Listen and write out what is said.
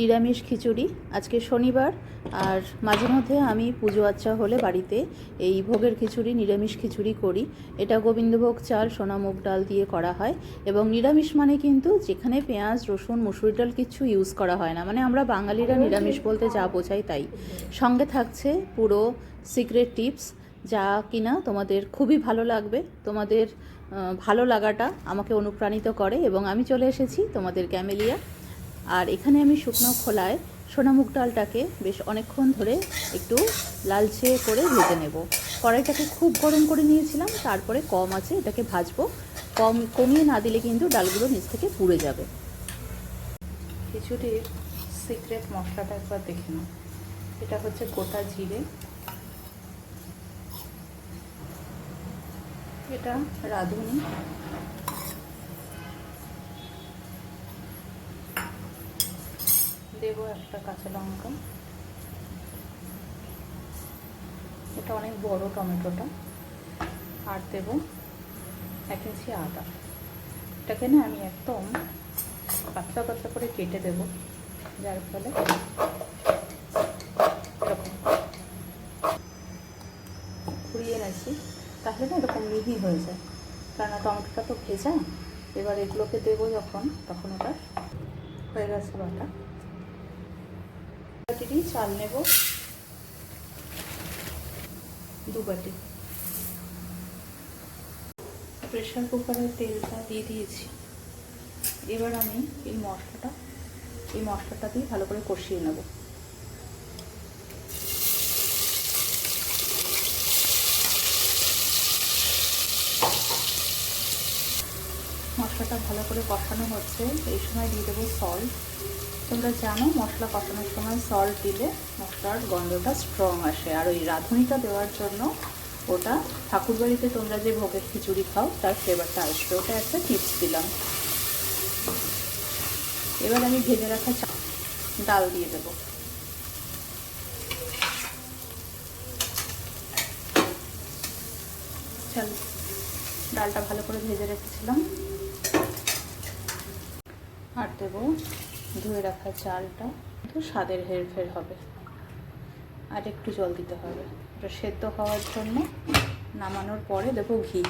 নিরামিষ খিচুড়ি। আজকে শনিবার, আর মাঝে মধ্যে আমি পুজো আচ্চা হলে বাড়িতে এই ভোগের খিচুড়ি, নিরামিষ খিচুড়ি করি। এটা গোবিন্দভোগ চাল, সোনা মুগ ডাল দিয়ে করা হয়। এবং নিরামিষ মানে কিন্তু যেখানে পেঁয়াজ, রসুন, মুসুরি ডাল কিছু ইউজ করা হয় না, মানে আমরা বাঙালিরা নিরামিষ বলতে যা বোঝাই তাই। সঙ্গে থাকছে পুরো সিক্রেট টিপস, যা কিনা তোমাদের খুবই ভালো লাগবে। তোমাদের ভালো লাগাটা আমাকে অনুপ্রাণিত করে। এবং আমি চলে এসেছি তোমাদের ক্যামেলিয়া। আর এখানে আমি শুকনো খোলায় সোনা মুগ ডালটাকে বেশ অনেকক্ষণ ধরে একটু লালচে করে ভেজে নেব। কড়াইটাকে খুব গরম করে নিয়েছিলাম, তারপরে কম আছে এটাকে ভাজবো। কমিয়ে না দিলে কিন্তু ডালগুলো নিচ থেকে পুড়ে যাবে। খিচুড়ির সিক্রেট মশলাটা একবার দেখে নাও। এটা হচ্ছে গোটা জিরে, এটা রাঁধুনি, দেব একটা কাঁচা লঙ্কা, এটা অনেক বড় টমেটোটা, আর দেব 1 ইঞ্চি আদা। এটাকে না আমি একদম পাতলা পাতলা করে কেটে দেব, যার ফলে এরকম ঘুরিয়ে নিয়েছি, তাহলে না এরকম মিহি হয়ে যায়, কারণ টমেটোটা তো ভেজা। এবার এগুলোকে দেবো যখন, তখন ওটা হয়ে গেছে বাটা। বাটিরই চাল নেব 2 বাটি। প্রেশার কুকারের তেলটা দিয়ে দিয়েছি। এবার আমি এই মশলাটা দিয়ে ভালো করে কষিয়ে নেব। মশলাটা ভালো করে কষানো হচ্ছে, এই সময় দিয়ে দেবো সল্ট। তোমরা জানো মশলা কষানোর সময় সল্ট দিলে মশলার গন্ধটা স্ট্রং আসে। আর ওই রাঁধুনিটা দেওয়ার জন্য ওটা ঠাকুরবাড়িতে তোমরা যে ভোগের খিচুড়ি খাও তার ফ্লেভারটা আসবে, ওটা একটা টিপস দিলাম। এবার আমি ভেজে রাখা ডাল দিয়ে দেবো। চল, ডালটা ভালো করে ভেজে রেখেছিলাম। আর দেবো ধুয়ে রাখা চালটা, একটু স্বাদের হেরফের হবে। আর একটু জল দিতে হবে, এটা সেদ্ধ হওয়ার জন্য। নামানোর পরে দেবো ঘি।